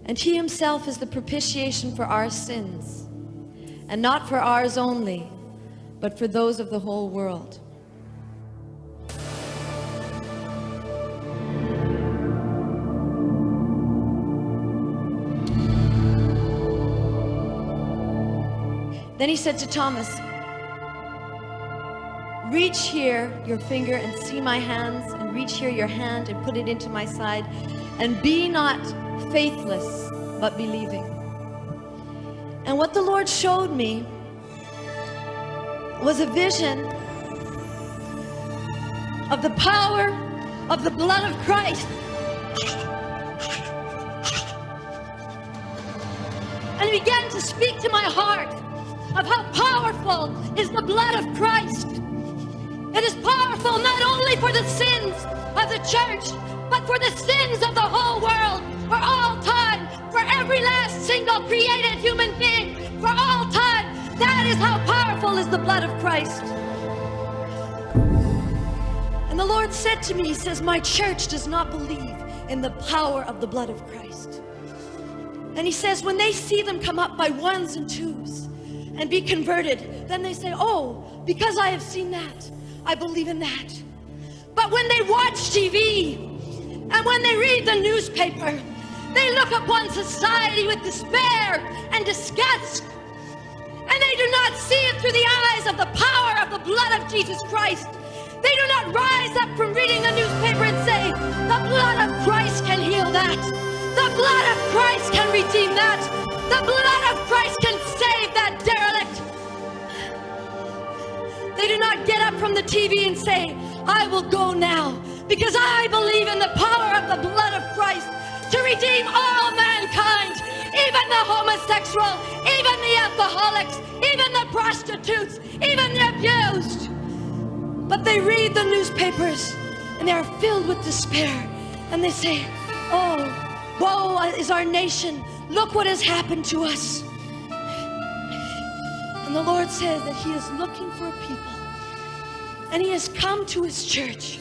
And he himself is the propitiation for our sins, and not for ours only, but for those of the whole world. Then he said to Thomas, reach here your finger and see my hands, and reach here your hand and put it into my side, and be not faithless, but believing. And what the Lord showed me was a vision of the power of the blood of Christ. And he began to speak to my heart of how powerful is the blood of Christ. It is powerful not only for the sins of the church, but for the sins of the whole world, for all time, for every last single created human being, for all time. That is how powerful is the blood of Christ. And the Lord said to me, he says, my church does not believe in the power of the blood of Christ. And he says, when they see them come up by ones and twos and be converted, then they say, oh, because I have seen that, I believe in that. But when they watch TV and when they read the newspaper, they look upon society with despair and disgust, and they do not see it through the eyes of the power of the blood of Jesus Christ. They do not rise up from reading the newspaper and say, the blood of Christ can heal that. The blood of Christ can redeem that. The blood of Christ can save that derelict. They do not get up from the TV and say, I will go now because I believe in the power of the blood of Christ to redeem all mankind, even the homosexual, even the alcoholics, even the prostitutes, even the abused. But they read the newspapers and they are filled with despair, and they say, oh, woe is our nation. Look what has happened to us. And the Lord says that he is looking for a people, and he has come to his church.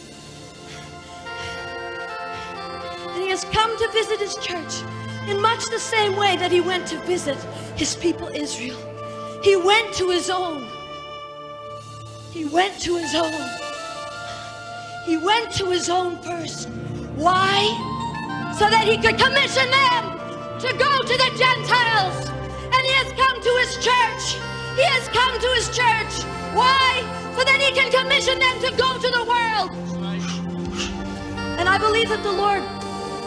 And he has come to visit his church in much the same way that he went to visit his people Israel. He went to his own. He went to his own. He went to his own first. Why? So that he could commission them to go to the Gentiles. And he has come to his church. He has come to his church. Why? So that he can commission them to go to the world. And I believe that the Lord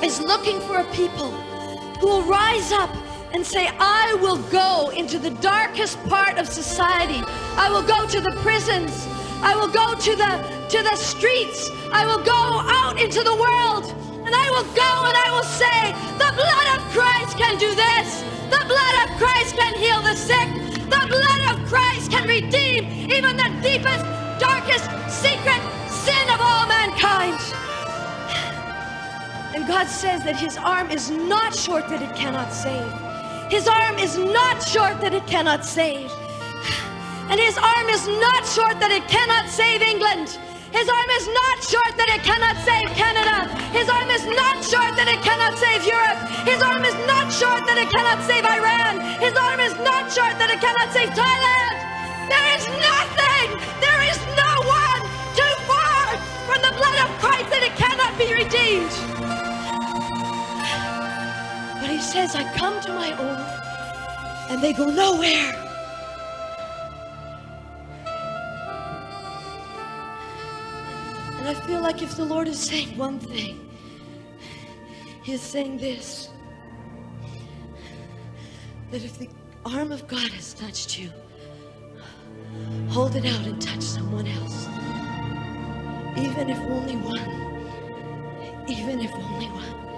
is looking for a people who will rise up and say, I will go into the darkest part of society. I will go to the prisons. I will go to the streets. I will go out into the world. And I will go and I will say, the blood of Christ can do this. The blood of Christ can heal the sick. The blood of Christ can redeem even the deepest, darkest, secret sin of all mankind. And God says that his arm is not short that it cannot save. His arm is not short that it cannot save. And his arm is not short that it cannot save England. His arm is not short that it cannot save Canada. His arm is not short that it cannot save Europe. His arm is not short that it cannot save Iran. His arm is not short that it cannot save Thailand. There is nothing, there is no one too far from the blood of Christ that it cannot be redeemed. But he says, I come to my own and they go nowhere. And I feel like if the Lord is saying one thing, he is saying this, that if the arm of God has touched you, hold it out and touch someone else. Even if only one. Even if only one.